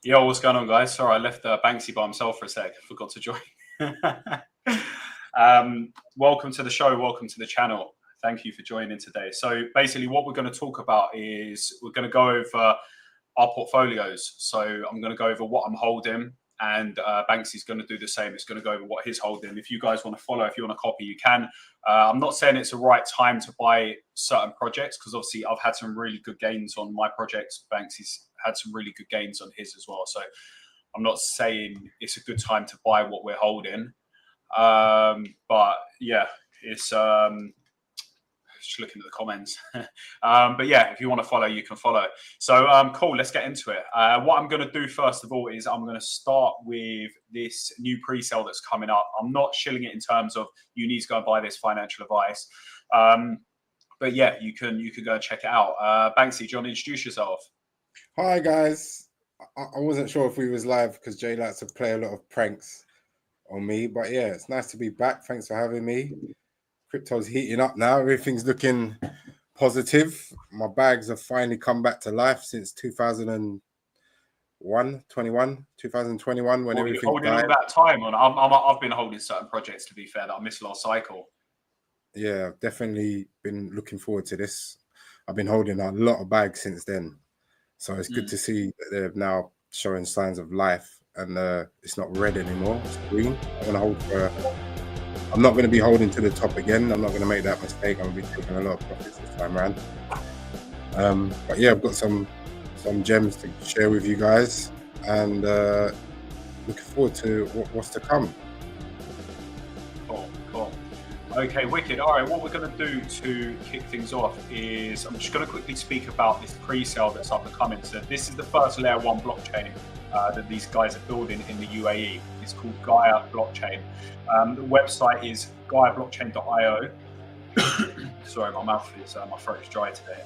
Yo, what's going on, guys? Sorry, I left Banksy by himself for a sec. Forgot to join. Welcome to the show. Welcome to the channel. Thank you for joining today. So basically what we're going to talk about is we're going to go over our portfolios. So I'm going to go over what I'm holding, and Banksy's going to do the same. It's going to go over what he's holding. If you guys want to follow, if you want to copy, you can. I'm not saying it's the right time to buy certain projects, because obviously I've had some really good gains on my projects. Banksy's had some really good gains on his as well. So I'm not saying it's a good time to buy what we're holding. But yeah, it's just looking at the comments. But yeah, if you want to follow, you can follow. So cool, let's get into it. What I'm going to do first of all is I'm going to start with this new pre-sale that's coming up. I'm not shilling it in terms of you need to go and buy this, financial advice. But yeah, you can go and check it out. Banksy, do you want to introduce yourself? Hi guys. I wasn't sure if we was live because Jay likes to play a lot of pranks on me, but yeah, it's nice to be back. Thanks for having me. Crypto's heating up now. Everything's looking positive. My bags have finally come back to life since 2021 when everything holding died. all that time on. I've been holding certain projects, to be fair, that I missed last cycle. Yeah, I've definitely been looking forward to this. I've been holding a lot of bags since then. So it's good to see that they're now showing signs of life, and it's not red anymore, it's green. I'm not going to be holding to the top again. I'm not going to make that mistake. I'm going to be taking a lot of profits this time around. But yeah, I've got some gems to share with you guys, and looking forward to what's to come. Cool. Okay, wicked. All right, what we're going to do to kick things off is I'm just going to quickly speak about this pre-sale that's up and coming. So this is the first layer 1 blockchain that these guys are building in the UAE. It's called Gaya blockchain. The website is gayablockchain.io. Sorry, my throat is dry today.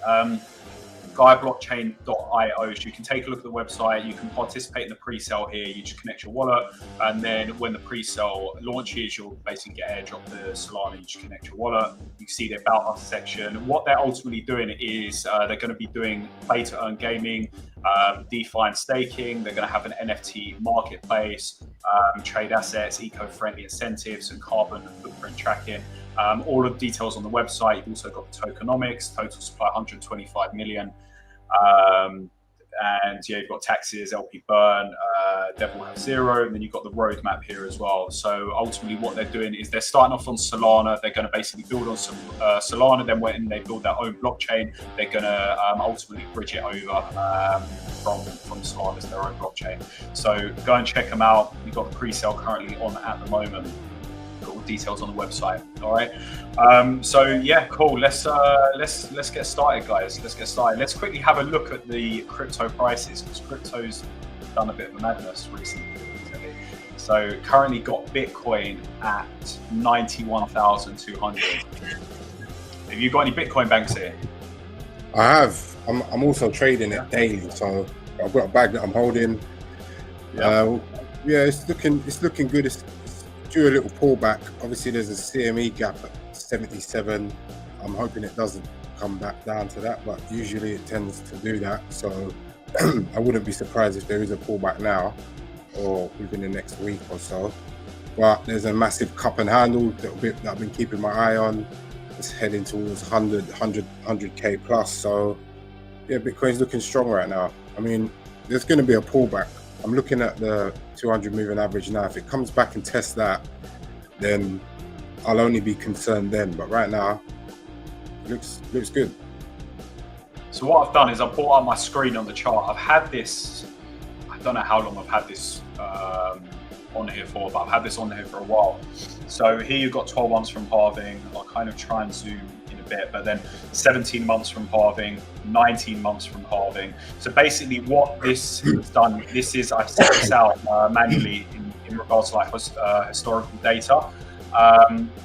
Gayablockchain.io. So you can take a look at the website. You can participate in the pre-sale here. You just connect your wallet, and then when the pre-sale launches, you'll basically get airdrop the Solana. You just connect your wallet. You can see the About Us section. What they're ultimately doing is they're going to be doing play to earn gaming, DeFi and staking. They're going to have an NFT marketplace, trade assets, eco-friendly incentives, and carbon footprint tracking. All of the details on the website. You've also got the tokenomics, total supply 125 million. And yeah, you've got taxes, LP burn, Devil have 0, and then you've got the roadmap here as well. So ultimately what they're doing is they're starting off on Solana. They're going to basically build on some Solana. Then when they build their own blockchain, they're going to ultimately bridge it over from Solana as their own blockchain. So go and check them out. We've got the pre-sale currently on at the moment. Got all details on the website. All right. So yeah, cool. Let's get started, guys. Let's get started. Let's quickly have a look at the crypto prices, because crypto's done a bit of a madness recently. So currently got Bitcoin at 91,200. Have you got any Bitcoin banks here? I have. I'm also trading it daily, so I've got a bag that I'm holding. Yeah, it's looking good. It's due a little pullback. Obviously there's a CME gap at 77. I'm hoping it doesn't come back down to that, but usually it tends to do that. So I wouldn't be surprised if there is a pullback now or within the next week or so. But there's a massive cup and handle that I've been keeping my eye on. It's heading towards 100k plus. So yeah, Bitcoin's looking strong right now. I mean, there's going to be a pullback. I'm looking at the 200 moving average now. If it comes back and tests that, then I'll only be concerned then. But right now, it looks good. So what I've done is I've brought up my screen on the chart. I've had this, I don't know how long I've had this on here for, but I've had this on here for a while. So here you've got 12 months from halving. I'll kind of try and zoom in a bit, but then 17 months from halving, 19 months from halving. So basically what this has done, I've set this out manually in regards to like historical data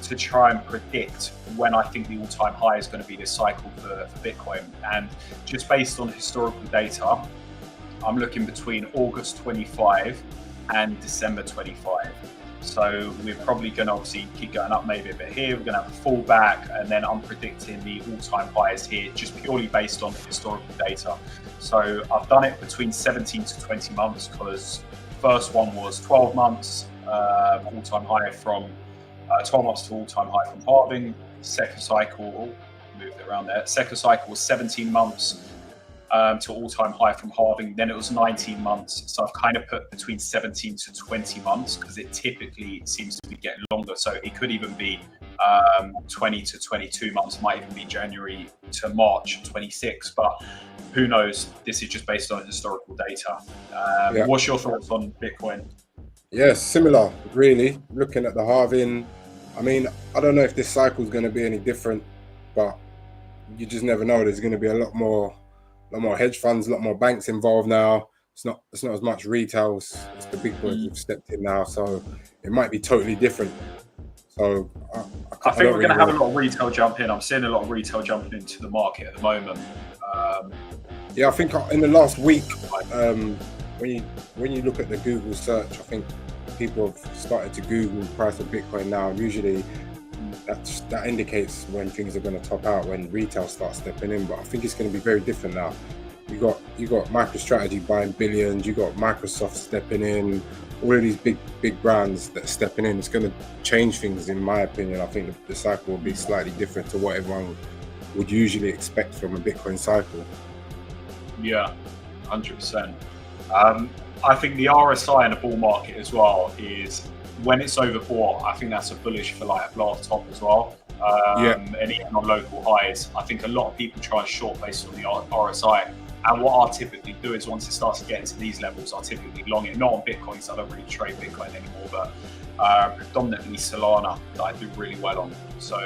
to try and predict when I think the all-time high is going to be this cycle for Bitcoin. And just based on historical data, I'm looking between August 25 and December 25. So we're probably going to obviously keep going up maybe a bit here. We're going to have a fallback, and then I'm predicting the all-time highs here just purely based on historical data. So I've done it between 17 to 20 months because first one was 12 months, all-time high from 12 months to all-time high from halving. Second cycle, moved it around there. Second cycle was 17 months to all-time high from halving. Then it was 19 months. So I've kind of put between 17 to 20 months because it typically seems to be getting longer. So it could even be 20 to 22 months, might even be January to March 26. But who knows? This is just based on historical data. What's your thoughts on Bitcoin? Yeah, similar, really. Looking at the halving, I mean, I don't know if this cycle is going to be any different, but you just never know. There's going to be a lot more hedge funds, a lot more banks involved now. It's not as much retail. It's the big boys who've stepped in now, so it might be totally different. So I think we're going to have a lot of retail jump in. I'm seeing a lot of retail jumping into the market at the moment. Yeah, I think in the last week, when you look at the Google search, I think people have started to Google the price of Bitcoin now. Usually that indicates when things are going to top out, when retail starts stepping in. But I think it's going to be very different now. You got MicroStrategy buying billions. You got Microsoft stepping in. All of these big brands that are stepping in. It's going to change things, in my opinion. I think the cycle will be slightly different to what everyone would usually expect from a Bitcoin cycle. Yeah, 100%. I think the RSI in a bull market as well is when it's overbought. I think that's a bullish for like a blast top as well. And even on local highs, I think a lot of people try and short based on the RSI. And what I'll typically do is once it starts to get into these levels, I'll typically long it. Not on Bitcoin, so I don't really trade Bitcoin anymore, but predominantly Solana that I do really well on. So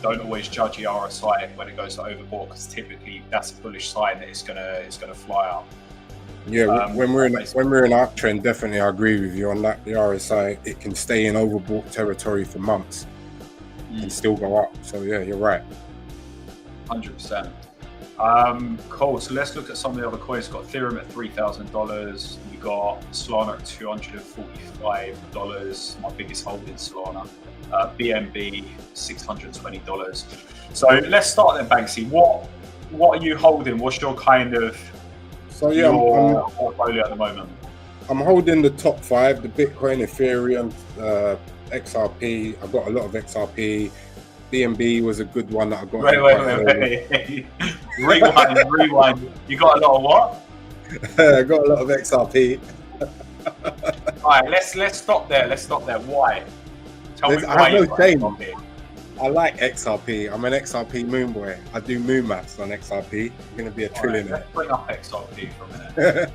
don't always judge the RSI when it goes to overbought, because typically that's a bullish sign that it's gonna fly up. Yeah, when we're in an uptrend, definitely I agree with you on that. The RSI, it can stay in overbought territory for months and still go up. So yeah, you're right. 100%. Cool. So let's look at some of the other coins. We've got Ethereum at $3,000. We got Solana at $245. My biggest holding, Solana. BNB $620. So let's start then, Banksy. What are you holding? What's your kind of your portfolio at the moment? I'm holding the top 5: the Bitcoin, Ethereum, XRP. I've got a lot of XRP. BNB was a good one that I got. Wait. Rewind. You got a lot of what? I got a lot of XRP. All right, let's stop there. Why? Tell me why. I have no shame. I like XRP. I'm an XRP moon boy. I do moon maths on XRP. I'm going to be a trillionaire. Let's bring up XRP for a minute.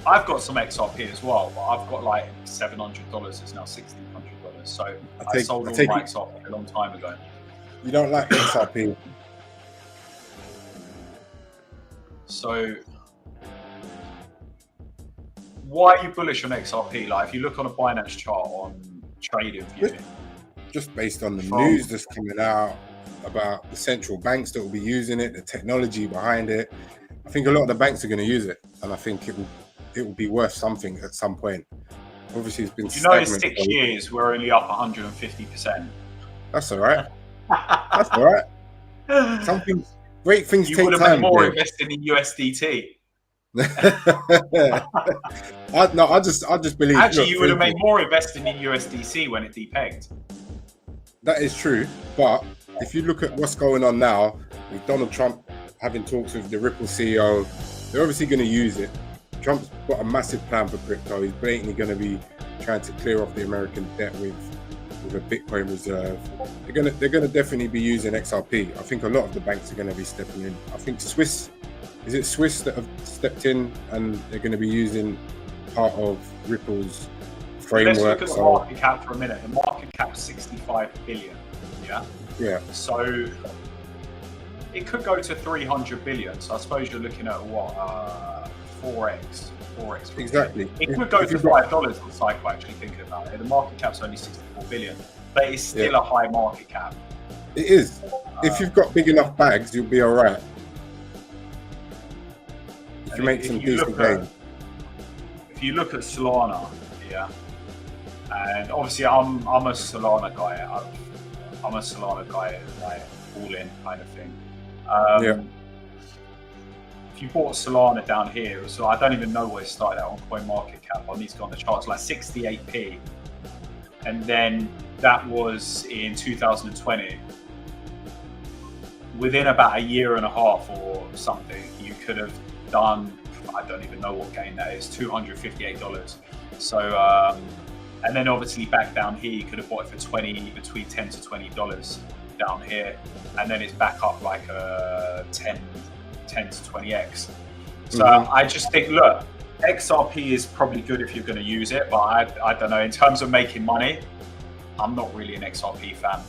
I've got some XRP as well, but I've got like $700. It's now $1,600. So I sold all my XRP a long time ago. You don't like XRP? So why are you bullish on XRP? Like if you look on a Binance chart on trading view, just based on the news that's coming out about the central banks that will be using it, the technology behind it, I think a lot of the banks are going to use it, and I think it will be worth something at some point. Obviously, it's been stagnant. In 6 years, we're only up 150%. That's all right. That's all right. Great things take time. You would have been more invested in USDT. I just believe. Actually, you would have made more investing in USDC when it depegged. That is true, but if you look at what's going on now with Donald Trump having talks with the Ripple CEO, they're obviously going to use it. Trump's got a massive plan for crypto. He's blatantly going to be trying to clear off the American debt with a Bitcoin reserve. They're going to definitely be using XRP. I think a lot of the banks are going to be stepping in. I think Swiss that have stepped in, and they're going to be using part of Ripple's framework. Let's look at the market cap for a minute. The market cap is 65 billion. Yeah. So it could go to 300 billion. So I suppose you're looking at what 4x. Exactly. It could go to $5 on the cycle. Actually, thinking about it, the market cap's only 64 billion, but it's still a high market cap. It is. If you've got big enough bags, you'll be all right. If you make some decent gains. If you look at Solana, and obviously I'm a Solana guy. I'm a Solana guy, like all in kind of thing. If you bought Solana down here, so I don't even know where it started out on CoinMarketCap. I need to go on the charts, like 68p. And then that was in 2020. Within about a year and a half or something, you could have done, I don't even know what gain that is, $258. So, and then obviously back down here, you could have bought it for between $10 to $20 down here. And then it's back up like 10 to 20x. So I just think, look, XRP is probably good if you're going to use it, but I don't know. In terms of making money, I'm not really an XRP fan.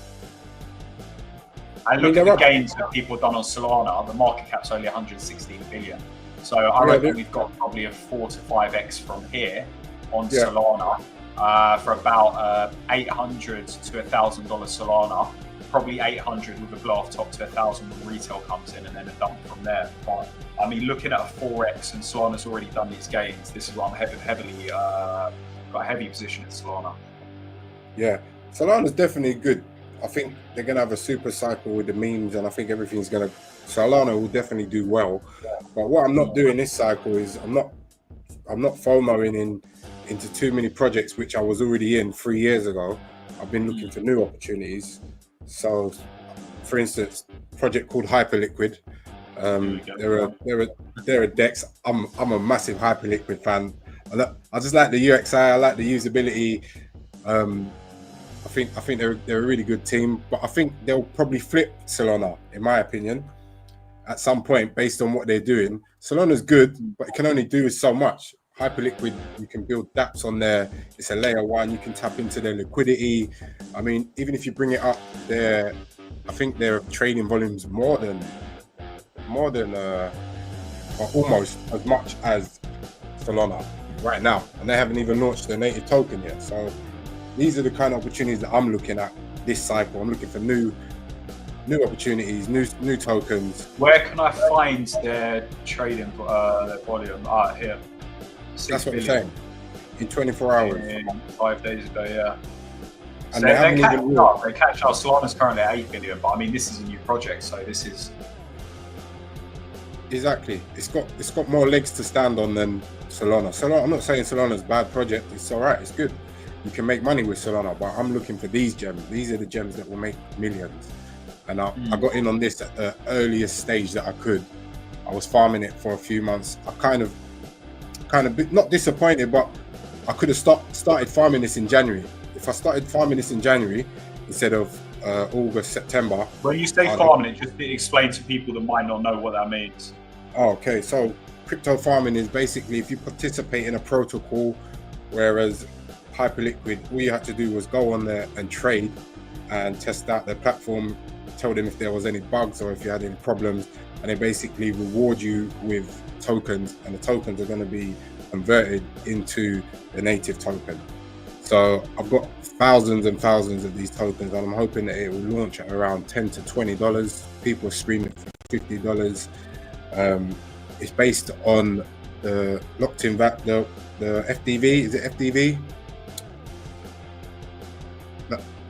I look at the gains that people have done on Solana. The market cap's only 116 billion. So I reckon we've got probably a 4 to 5x from here on Solana for about $800 to $1,000 Solana. Probably 800 with a blow off top to 1,000 when retail comes in, and then a dump from there. But I mean, looking at a 4x and Solana's already done these gains, this is why I'm heavily got a heavy position in Solana. Yeah, Solana's definitely good. I think they're going to have a super cycle with the memes, and I think everything's going to, Solana will definitely do well. But what I'm not doing this cycle is I'm not FOMOing into too many projects which I was already in 3 years ago. I've been looking for new opportunities. So, for instance, a project called Hyperliquid. They're a DEX. I'm a massive Hyperliquid fan. I just like the UXI. I like the usability. I think they're a really good team, but I think they'll probably flip Solana, in my opinion, at some point based on what they're doing. Solana's good, but it can only do so much. Hyperliquid, you can build dApps on there. It's a layer one. You can tap into their liquidity. I mean, even if you bring it up, I think their trading volumes more than or almost as much as Solana right now, and they haven't even launched their native token yet. So these are the kind of opportunities that I'm looking at this cycle. I'm looking for new opportunities, new tokens. Where can I find their trading their volume? Here. That's what I'm saying. In 24 hours. 5 days ago, yeah. And so they catch up. Solana's currently at 8 billion, but I mean, this is a new project, so this is exactly. It's got more legs to stand on than Solana. I'm not saying Solana's a bad project. It's all right. It's good. You can make money with Solana, but I'm looking for these gems. These are the gems that will make millions. And I got in on this at the earliest stage that I could. I was farming it for a few months. I kind of not disappointed, but I could have started farming this in January. If I started farming this in January instead of August, September. When you say farming, it just explain to people that might not know what that means. Oh, okay, so crypto farming is basically if you participate in a protocol, whereas Hyperliquid, all you had to do was go on there and trade and test out their platform, tell them if there was any bugs or if you had any problems, and they basically reward you with tokens, and the tokens are going to be converted into the native token. So I've got thousands and thousands of these tokens, and I'm hoping that it will launch at around $10 to $20. People are screaming for $50. It's based on the locked-in the FDV. Is it FDV?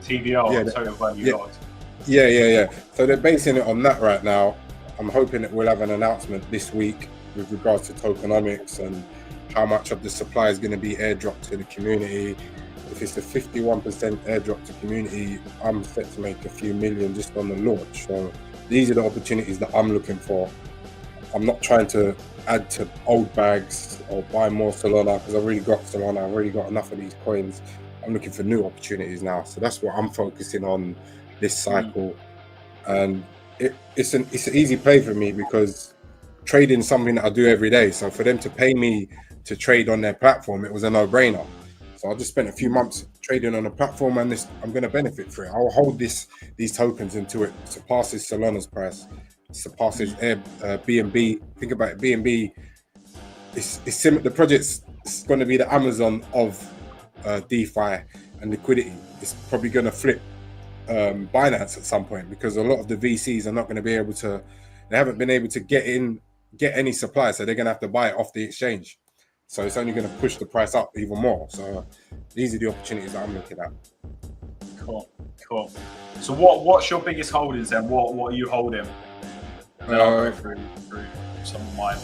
TVL, total value locked. Yeah. So they're basing it on that right now. I'm hoping that we'll have an announcement this week with regards to tokenomics and how much of the supply is going to be airdropped to the community. If it's a 51% airdrop to community, I'm set to make a few million just on the launch. So these are the opportunities that I'm looking for. I'm not trying to add to old bags or buy more Solana because I've already got Solana. I've already got enough of these coins. I'm looking for new opportunities now. So that's what I'm focusing on this cycle. And it's an easy play for me because trading is something that I do every day. So for them to pay me to trade on their platform, it was a no-brainer. So I just spent a few months trading on a platform, and I'm going to benefit from it. I'll hold these tokens until it surpasses Solana's price, surpasses BNB. Think about it, BNB. It's similar. The project's going to be the Amazon of DeFi and liquidity. It's probably going to flip Binance at some point because a lot of the VCs are not going to be able to. They haven't been able to get any supply, so they're going to have to buy it off the exchange. So it's only going to push the price up even more. So these are the opportunities that I'm looking at. Cool. So what's your biggest holdings then? What are you holding? And then I'll go through some of mine.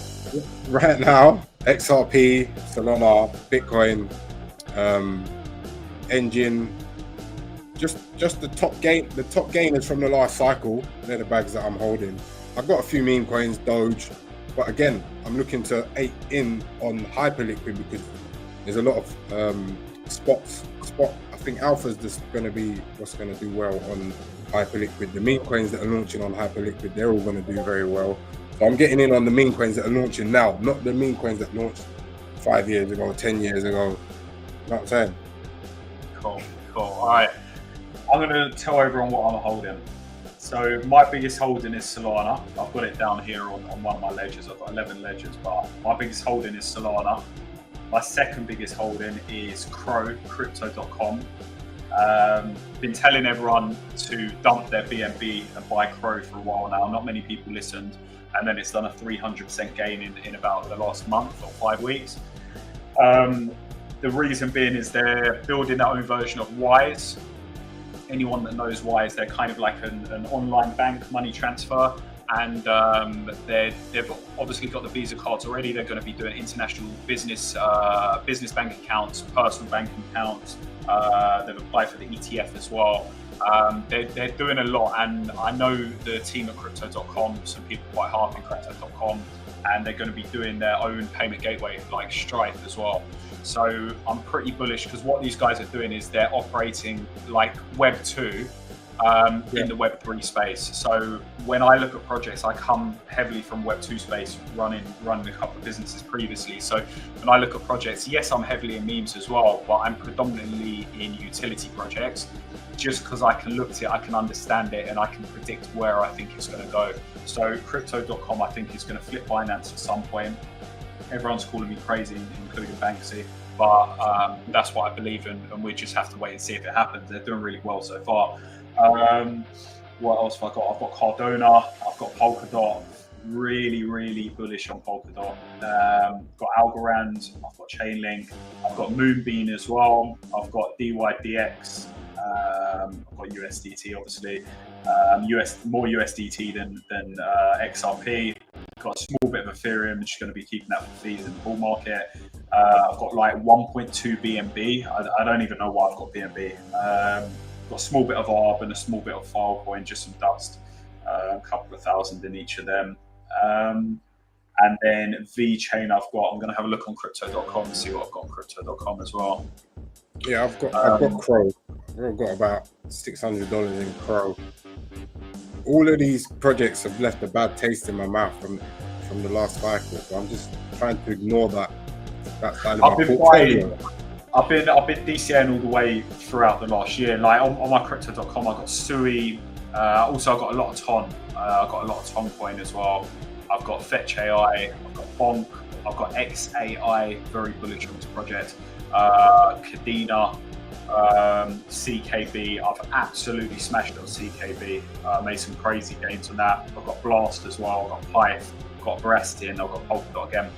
Right now, XRP, Solana, Bitcoin, Engine, just the top gainers from the last cycle. They're the bags that I'm holding. I've got a few meme coins, Doge, but again, I'm looking to 8 in on Hyperliquid because there's a lot of spot. I think Alpha's just going to be what's going to do well on Hyperliquid. The meme coins that are launching on Hyperliquid, they're all going to do very well. So I'm getting in on the meme coins that are launching now, not the meme coins that launched 5 years ago, 10 years ago. You know what I'm saying? Cool. All right. I'm going to tell everyone what I'm holding. So my biggest holding is Solana. I've got it down here on one of my ledgers. I've got 11 ledgers, but my biggest holding is Solana. My second biggest holding is Crypto.com. Been telling everyone to dump their BNB and buy Crow for a while now. Not many people listened, and then it's done a 300% gain in about the last month or 5 weeks. The reason being is they're building their own version of Wise. Anyone that knows Wise, they're kind of like an online bank money transfer. And they've obviously got the Visa cards already. They're going to be doing international business bank accounts, personal banking accounts. They've applied for the ETF as well. They're doing a lot, and I know the team at Crypto.com, some people quite hard on Crypto.com, and they're going to be doing their own payment gateway like Stripe as well. So I'm pretty bullish because what these guys are doing is they're operating like Web 2. In the Web 3 space. So when I look at projects, I come heavily from Web 2 space, running a couple of businesses previously. So when I look at projects, yes, I'm heavily in memes as well, but I'm predominantly in utility projects, just because I can look at it, I can understand it, and I can predict where I think it's going to go. So Crypto.com, I think, is going to flip Binance at some point. Everyone's calling me crazy, including Banksy, but that's what I believe in, and we just have to wait and see if it happens. They're doing really well so far. What else have I got? I've got Cardona, I've got Polkadot, really bullish on Polkadot. Got Algorand, I've got Chainlink, I've got Moonbeam as well, I've got DYDX, I've got USDT obviously, more USDT than XRP. Got a small bit of Ethereum, just going to be keeping that for fees in the bull market. I've got like 1.2 BNB. I don't even know why I've got BNB. Got a small bit of ARB and a small bit of Filecoin, just some dust, a couple of thousand in each of them. And then VeChain I'm going to have a look on Crypto.com and see what I've got on Crypto.com as well. Yeah, I've got Crow. I've got about $600 in Crow. All of these projects have left a bad taste in my mouth from the last cycle, so I'm just trying to ignore that side of my portfolio. I've been DCAing all the way throughout the last year. Like on my Crypto.com, I got Sui. Also, I got a lot of Ton. I got a lot of Ton coin as well. I've got Fetch AI. I've got Bonk. I've got XAI. Very bullish on this project. Kadena, CKB. I've absolutely smashed on CKB. Made some crazy gains on that. I've got Blast as well. I've got Pyth. I've got Veracity, and I've got Polkadot again.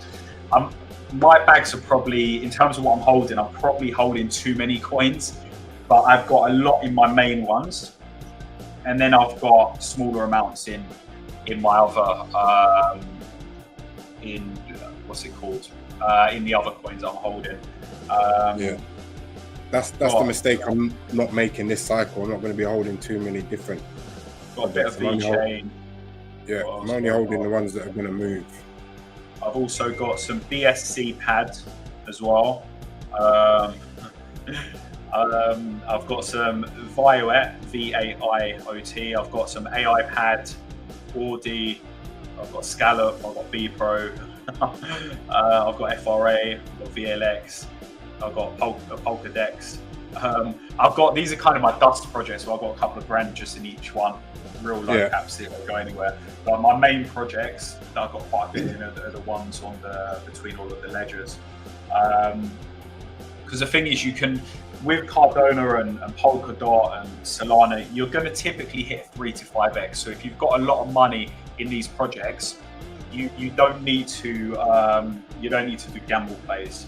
My bags are probably, in terms of what I'm holding, I'm probably holding too many coins, but I've got a lot in my main ones, and then I've got smaller amounts in my other, in what's it called, in the other coins I'm holding. Yeah, that's the mistake I'm not making this cycle. I'm not going to be holding too many different. Got a bit of VeChain. Yeah, I'm only holding the ones that are going to move. I've also got some BSC pad as well. I've got some Vioet, VAIOT. I've got some AI pad, Audi. I've got Scallop. I've got BPro. I've got FRA. I've got VLX. I've got Polkadex. I've got, these are kind of my dust projects, so I've got a couple of grand just in each one. Real low caps that don't go anywhere. But my main projects that I've got quite a bit in are the ones on between all of the ledgers. Because the thing is, you can, with Cardona and Polkadot and Solana, you're going to typically hit 3 to 5x. So if you've got a lot of money in these projects, you don't need to do gamble plays.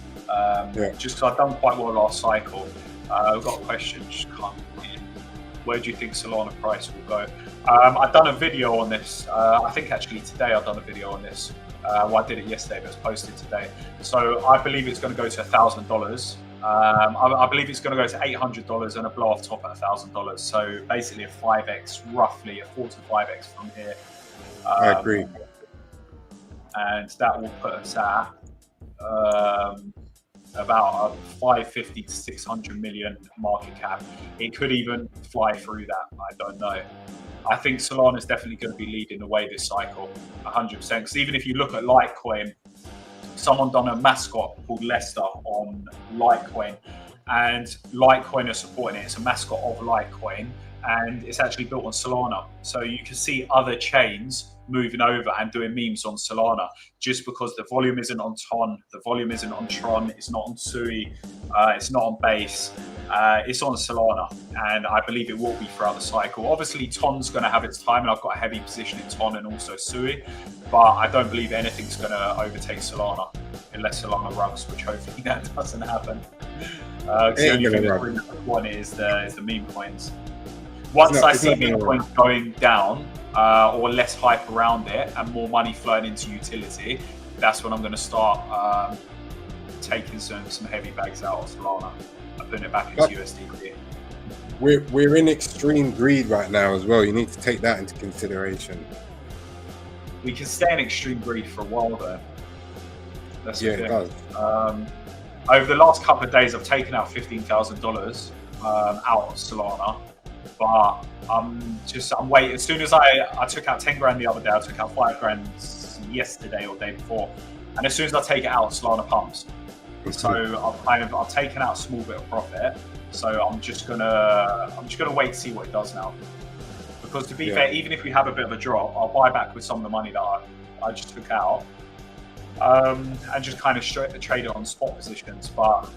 Just because I've done quite well last cycle. I've got a question, just can't get in. Where do you think Solana price will go? I've done a video on this. I think actually today I've done a video on this. Well, I did it yesterday, but it's posted today. So I believe it's going to go to $1,000. I believe it's going to go to $800 and a blow off top at $1,000. So basically a 5x, roughly a 4 to 5x from here. I agree. And that will put us at about a 550 to 600 million market cap. It could even fly through that. I don't know. I think Solana is definitely going to be leading the way this cycle, 100%. Because even if you look at Litecoin, someone done a mascot called Lester on Litecoin, and Litecoin are supporting it. It's a mascot of Litecoin, and it's actually built on Solana. So you can see other chains moving over and doing memes on Solana, just because the volume isn't on Ton, the volume isn't on Tron, it's not on Sui, it's not on Base, it's on Solana, and I believe it will be throughout the cycle. Obviously, Ton's going to have its time, and I've got a heavy position in Ton and also Sui, but I don't believe anything's going to overtake Solana unless Solana rugs, which hopefully that doesn't happen. The only thing that's really one is the meme coins. Once I see meme coins going down, or less hype around it and more money flowing into utility, that's when I'm going to start taking some heavy bags out of Solana and putting it back into USDT. We're in extreme greed right now as well. You need to take that into consideration. We can stay in extreme greed for a while though. That's yeah, it does. Over the last couple of days, I've taken out $15,000 out of Solana. But I'm waiting. As soon as I took out 10 grand the other day, I took out 5 grand yesterday or day before, and as soon as I take it out, Solana pumps. So I've taken out a small bit of profit. So I'm just gonna wait to see what it does now. Because to be fair, even if we have a bit of a drop, I'll buy back with some of the money that I just took out, and just kind of trade it on spot positions. But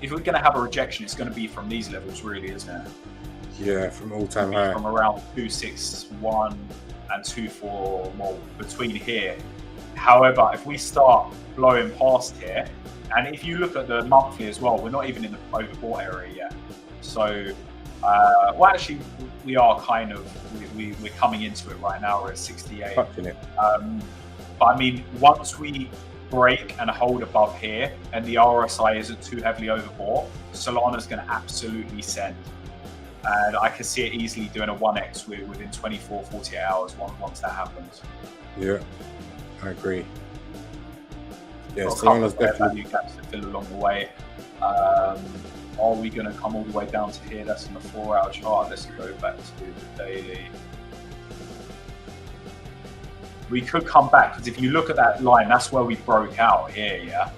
if we're gonna have a rejection, it's gonna be from these levels, really, isn't it? Yeah, from all-time high. From around 261 and 24, well, between here. However, if we start blowing past here, and if you look at the monthly as well, we're not even in the overbought area yet. So, well, actually, we are kind of, we're coming into it right now. We're at 68. Touching it. But I mean, once we break and hold above here, and the RSI isn't too heavily overbought, Solana's going to absolutely send. And I can see it easily doing a 1x within 24, 48 hours once that happens. Yeah, I agree. Yeah, Solana's definitely value gaps to fill along the way. Are we going to come all the way down to here? That's in the 4-hour chart. Let's go back to the daily. We could come back, because if you look at that line, that's where we broke out here, yeah?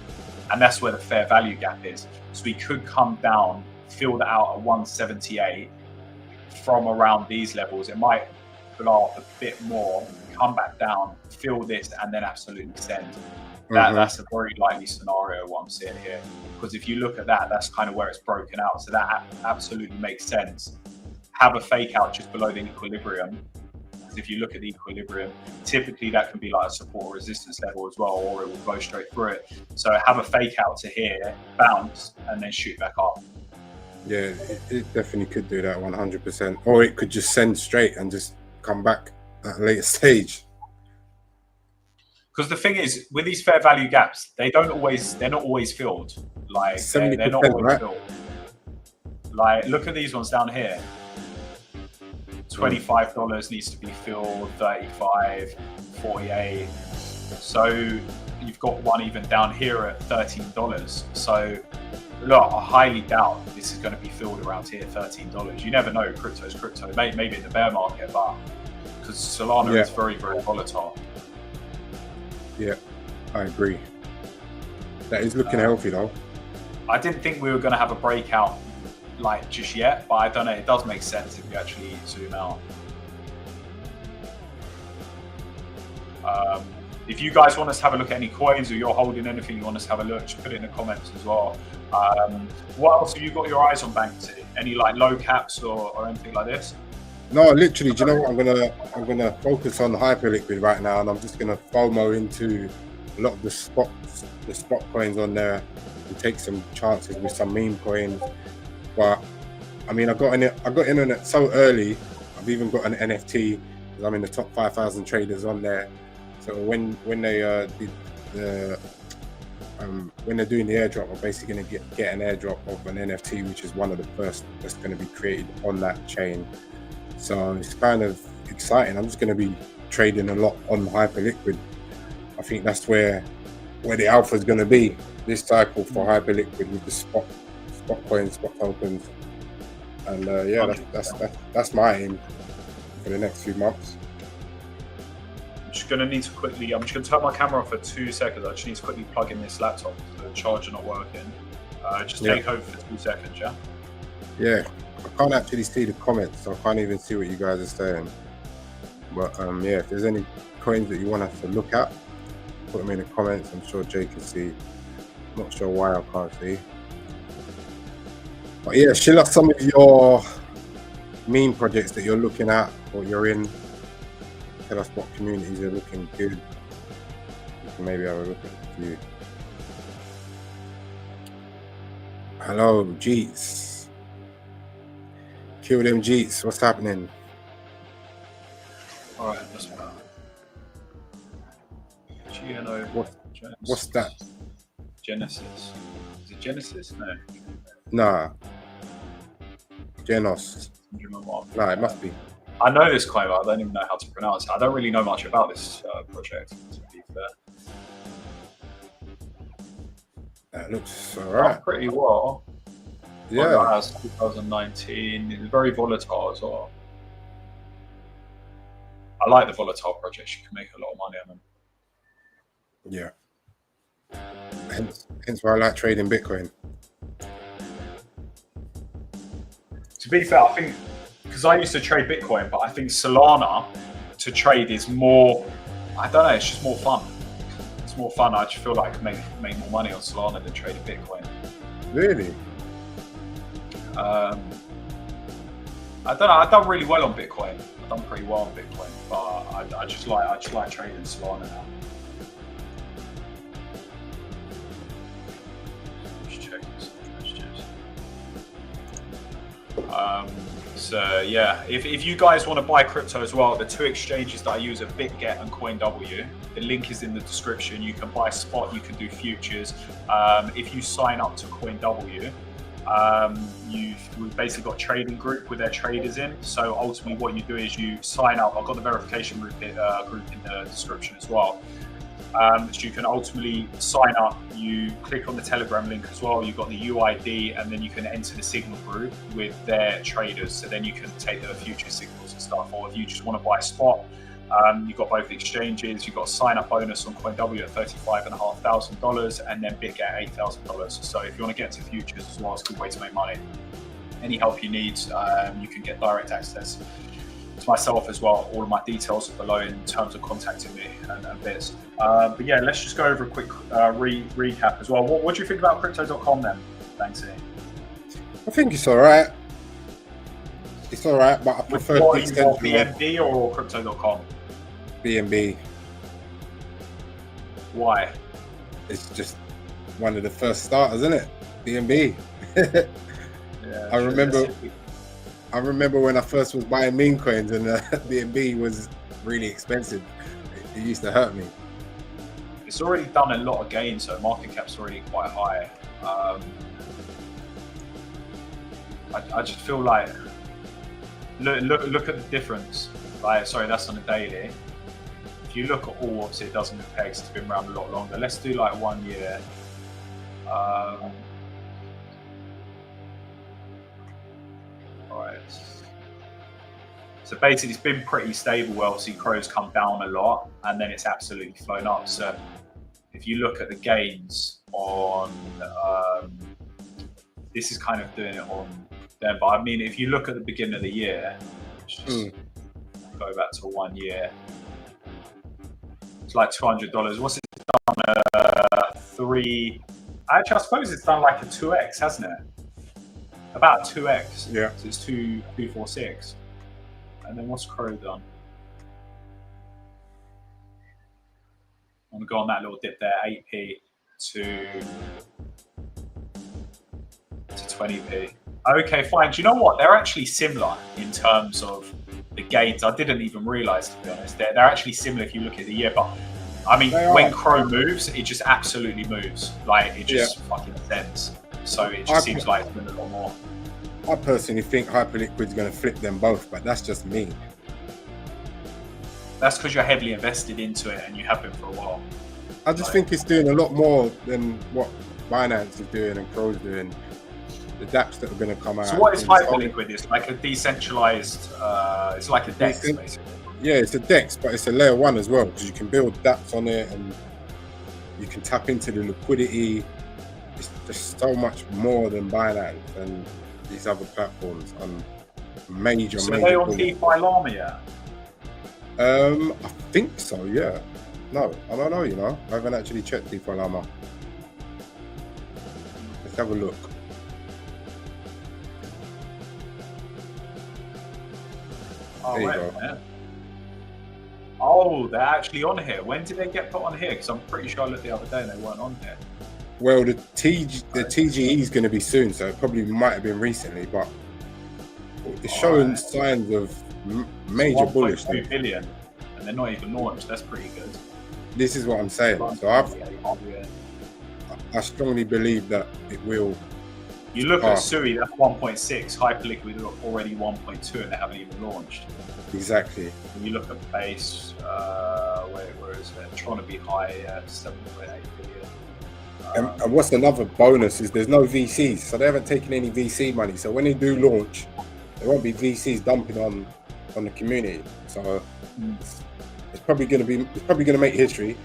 And that's where the fair value gap is. So we could come down, fill that out at 178 from around these levels. It might blow up a bit more, come back down, fill this, and then absolutely send. That's a very likely scenario what I'm seeing here, because if you look at that, that's kind of where it's broken out. So that absolutely makes sense. Have a fake out just below the equilibrium. Because if you look at the equilibrium, typically that can be like a support or resistance level as well, or it will go straight through it. So have a fake out to here, bounce, and then shoot back up. Yeah, it definitely could do that 100%. Or it could just send straight and just come back at a later stage. Because the thing is, with these fair value gaps, they're not always filled. Like they're not always right? filled. Like look at these ones down here. $25 needs to be filled, 35, 48. So you've got one even down here at $13. So look, I highly doubt this is going to be filled around here, $13. You never know, crypto's crypto. Maybe in the bear market, but because Solana is very, very volatile. Yeah, I agree. That is looking healthy though. I didn't think we were going to have a breakout like just yet, but I don't know, it does make sense if you actually zoom out. If you guys want us to have a look at any coins, or you're holding anything you want us to have a look, just put it in the comments as well. What else have you got your eyes on, Banksy? Any like low caps or anything like this? No, literally, do you know what? I'm gonna focus on Hyperliquid right now, and I'm just gonna FOMO into a lot of the spot coins on there and take some chances with some meme coins. But I mean, I got in on it so early. I've even got an NFT because I'm in the top 5,000 traders on there. So when they did the when they're doing the airdrop, I'm basically going to get an airdrop of an NFT, which is one of the first that's going to be created on that chain. So it's kind of exciting. I'm just going to be trading a lot on Hyperliquid. I think that's where the alpha is going to be this cycle for Hyperliquid with the spot coins, spot tokens, and yeah, that's my aim for the next few months. I'm just going to turn my camera off for 2 seconds. I just need to quickly plug in this laptop. The charger not working. Take over for 2 seconds, yeah? Yeah, I can't actually see the comments, so I can't even see what you guys are saying. But yeah, if there's any coins that you want us to look at, put them in the comments. I'm sure Jay can see. Not sure why I can't see. But yeah, share us some of your meme projects that you're looking at or you're in. Tell us what communities are looking good. We can maybe have a look at a few. Hello, Jeets. Kill them Jeets. What's happening? All right, that's better. What's that? Genesis. Is it Genesis? No. Nah. Genos. Nah, it must be. I know this coin, but I don't even know how to pronounce it. I don't really know much about this project, to be fair. That looks alright. Pretty well. Yeah. 2019. It's very volatile as well. I like the volatile projects. You can make a lot of money on them. Yeah. Hence why I like trading Bitcoin. To be fair, I think, because I used to trade Bitcoin, but I think Solana to trade is more, I don't know, it's just more fun. It's more fun. I just feel like I can make more money on Solana than trading Bitcoin. Really? I don't know. I've done really well on Bitcoin. I've done pretty well on Bitcoin, but I just like trading Solana now. Just checking some messages. So yeah, if you guys want to buy crypto as well, the 2 exchanges that I use are BitGet and CoinW. The link is in the description. You can buy spot, you can do futures. If you sign up to CoinW, we've basically got a trading group with their traders in. So ultimately what you do is you sign up. I've got the verification group in the description as well. So you can ultimately sign up, you click on the Telegram link as well, you've got the UID, and then you can enter the signal group with their traders. So then you can take the future signals and stuff, or if you just want to buy spot, you've got both exchanges, you've got a sign up bonus on CoinW at $35,500 and then BitGet at $8,000. So if you want to get to futures as well, it's a good way to make money. Any help you need, you can get direct access to myself as well. All of my details are below in terms of contacting me and bits. But yeah, let's just go over a quick recap as well. What do you think about crypto.com then, Banksy? I think it's all right. It's all right, but I prefer the extension. BNB or crypto.com? BNB. Why? It's just one of the first starters, isn't it? BNB. Yeah, I remember when I first was buying meme coins and BNB was really expensive. It used to hurt me. It's already done a lot of gains, so market cap's already quite high. I just feel like look at the difference. Like, sorry, that's on a daily. If you look at all, obviously it doesn't move pegs. It's been around a lot longer. Let's do like 1 year. Right. So basically, it's been pretty stable. Obviously, Crow's come down a lot, and then it's absolutely flown up. So if you look at the gains on, this is kind of doing it on them. But I mean, if you look at the beginning of the year, just go back to 1 year. It's like $200. What's it done? 3. Actually, I suppose it's done like a 2x, hasn't it? About 2x. Yeah. So it's 246. And then what's Crow done? I'm gonna go on that little dip there, 8p to 20p. Okay, fine. Do you know what? They're actually similar in terms of the gains. I didn't even realize, to be honest. They're actually similar if you look at the year. But I mean, when Chrome moves, it just absolutely moves. Like, it just fucking sends. So it just seems like it's been a lot more. I personally think Hyperliquid's going to flip them both, but that's just me. That's because you're heavily invested into it and you have been for a while. I just think it's doing a lot more than what Binance is doing and Cro's doing. The dApps that are going to come out. So what is Hyperliquid? It's like a decentralized, it's like a DEX, basically. Yeah, it's a DEX, but it's a layer 1 as well, because you can build dApps on it and you can tap into the liquidity. It's just so much more than Binance and these other platforms on major. So are they on DeFi Llama yet? I think so, yeah. No, I don't know, you know. I haven't actually checked DeFi Llama. Let's have a look. Oh, wait a minute. Oh, they're actually on here. When did they get put on here? Because I'm pretty sure I looked the other day and they weren't on here. Well, the TGE is going to be soon, so it probably might have been recently, but it's showing signs of major bullishness. 1.2 billion, and they're not even launched. That's pretty good. This is what I'm saying. So I strongly believe that it will. You look at Sui, that's 1.6. Hyperliquid are already 1.2, and they haven't even launched. Exactly. When you look at Base, where is it? Trying to be high at 7.8 billion. And what's another bonus is there's no VCs, so they haven't taken any VC money. So when they do launch, there won't be VCs dumping on the community. So it's probably going to make history.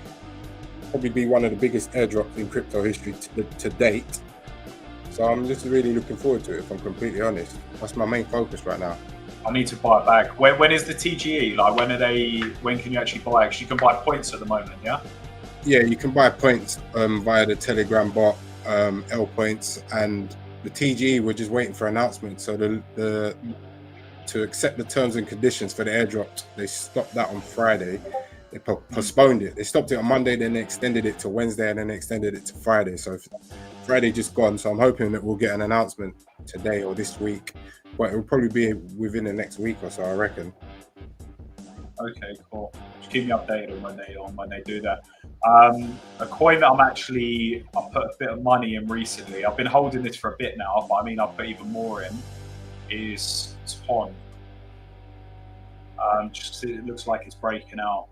Probably be one of the biggest airdrops in crypto history to date. So I'm just really looking forward to it, if I'm completely honest. That's my main focus right now. I need to buy it back. When is the TGE? Like, when can you actually buy it? Because you can buy points at the moment, yeah? Yeah, you can buy points via the Telegram bot, L points, and the TGE. We're just waiting for announcement. So to accept the terms and conditions for the airdrop, they stopped that on Friday. They postponed it. They stopped it on Monday, then they extended it to Wednesday, and then they extended it to Friday. So Friday just gone. So I'm hoping that we'll get an announcement today or this week, but it will probably be within the next week or so, I reckon. Okay, cool. Just keep me updated on when they do that. A coin that I put a bit of money in recently. I've been holding this for a bit now, but I mean, I'll put even more in. Is TON. Just because it looks like it's breaking out.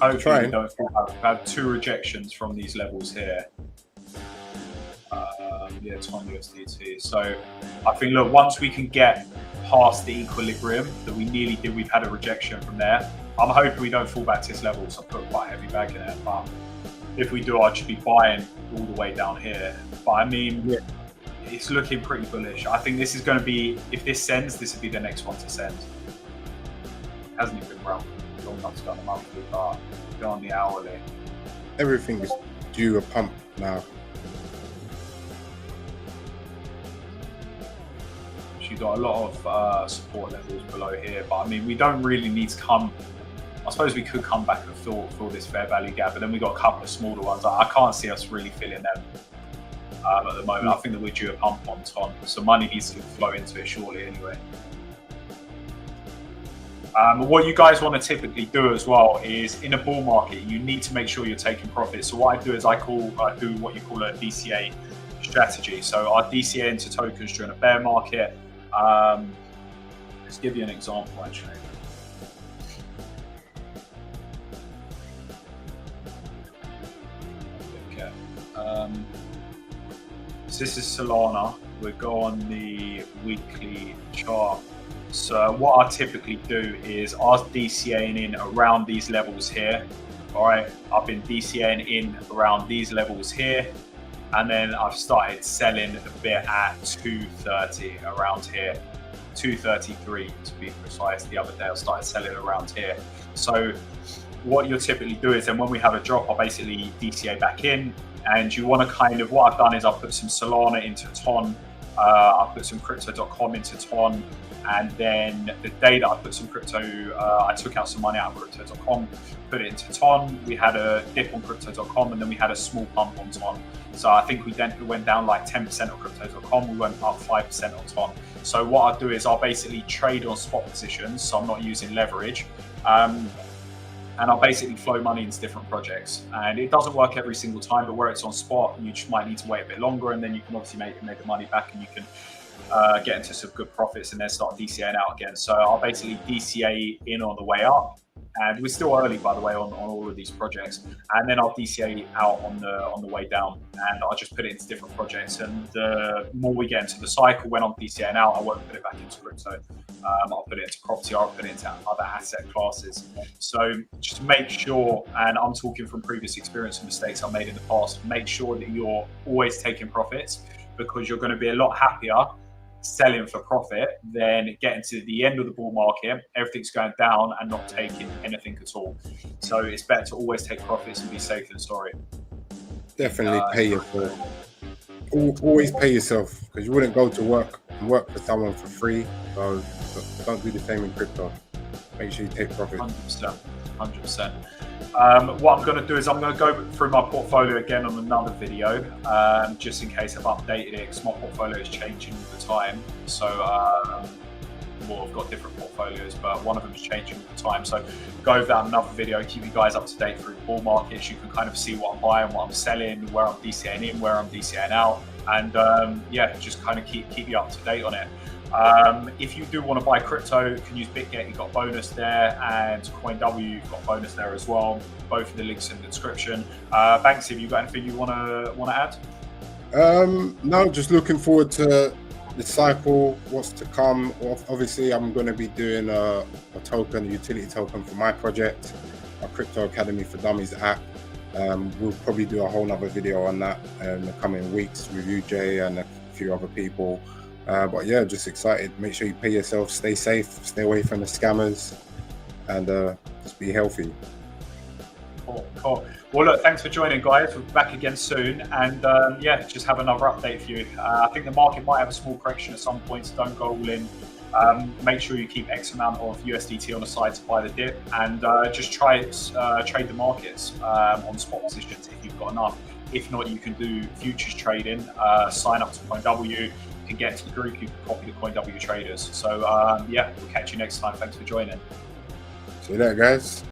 Hopefully we don't have 2 rejections from these levels here. Yeah, TON USDT. So I think, look, once we can get past the equilibrium that we nearly did, we've had a rejection from there. I'm hoping we don't fall back to this level, so I put quite a heavy bag in it. But if we do, I should be buying all the way down here. But I mean, it's looking pretty bullish. I think this is going to be, if this sends, this will be the next one to send. It hasn't even been long enough to go on the monthly, but go on the hourly. Everything is due a pump now. You've got a lot of support levels below here, but I mean, we don't really need to come. I suppose we could come back and fill this fair value gap, but then we got a couple of smaller ones. I can't see us really filling them at the moment. I think that we're due a pump on TON, so money needs to flow into it shortly anyway. What you guys want to typically do as well is, in a bull market, you need to make sure you're taking profits. So what I do is I do what you call a DCA strategy. So I DCA into tokens during a bear market. Let's give you an example, actually. Okay. So this is Solana. We'll go on the weekly chart. So what I typically do is I was DCAing in around these levels here. All right, I've been DCAing in around these levels here. And then I've started selling a bit at 230 around here, 233 to be precise. The other day I started selling around here. So what you'll typically do is then when we have a drop, I basically DCA back in, and you want to kind of, what I've done is I've put some Solana into TON, I've put some crypto.com into TON, And then the day that I put some crypto, I took out some money out of crypto.com, put it into Ton. We had a dip on crypto.com, and then we had a small pump on Ton. So I think we went down like 10% on crypto.com. We went up 5% on Ton. So what I do is I'll basically trade on spot positions. So I'm not using leverage. And I'll basically flow money into different projects. And it doesn't work every single time, but where it's on spot, you just might need to wait a bit longer, and then you can obviously make the money back, and you can get into some good profits and then start DCAing out again. So I'll basically DCA in on the way up, and we're still early, by the way, on all of these projects. And then I'll DCA out on the way down, and I'll just put it into different projects. And the more we get into the cycle, when I'm DCAing out, I won't put it back into crypto. I'll put it into property, I'll put it into other asset classes. So just make sure, and I'm talking from previous experience and mistakes I've made in the past, make sure that you're always taking profits, because you're going to be a lot happier selling for profit than getting to the end of the bull market, everything's going down, and not taking anything at all. So it's better to always take profits and be safe than sorry. Definitely pay yourself. Always pay yourself, because you wouldn't go to work and work for someone for free. So don't do the same in crypto. Make sure you take profit. 100%. What I'm going to do is I'm going to go through my portfolio again on another video, just in case I've updated it, because my portfolio is changing all the time. So, well, I've got different portfolios, but one of them is changing all the time. So go over that in another video, keep you guys up to date through bull markets. You can kind of see what I'm buying, what I'm selling, where I'm DCAing in, where I'm DCAing out. And yeah, just kind of keep you up to date on it. If you do want to buy crypto, you can use BitGet, you've got bonus there, and CoinW, you've got bonus there as well. Both of the links in the description. Banks, have you got anything you want to add? No, just looking forward to the cycle, what's to come. Obviously, I'm going to be doing a token, a utility token for my project, a Crypto Academy for Dummies app. We'll probably do a whole nother video on that in the coming weeks with you, Jay, and a few other people. But yeah, just excited. Make sure you pay yourself, stay safe, stay away from the scammers, and just be healthy. Cool. Well, look, thanks for joining, guys. We'll be back again soon, and yeah, just have another update for you. I think the market might have a small correction at some points. Don't go all in. Make sure you keep X amount of USDT on the side to buy the dip, and just trade the markets on spot positions if you've got enough. If not, you can do futures trading. Sign up to CoinW. You can get into the group. You can copy the CoinW traders. So yeah, we'll catch you next time. Thanks for joining. See you later, guys.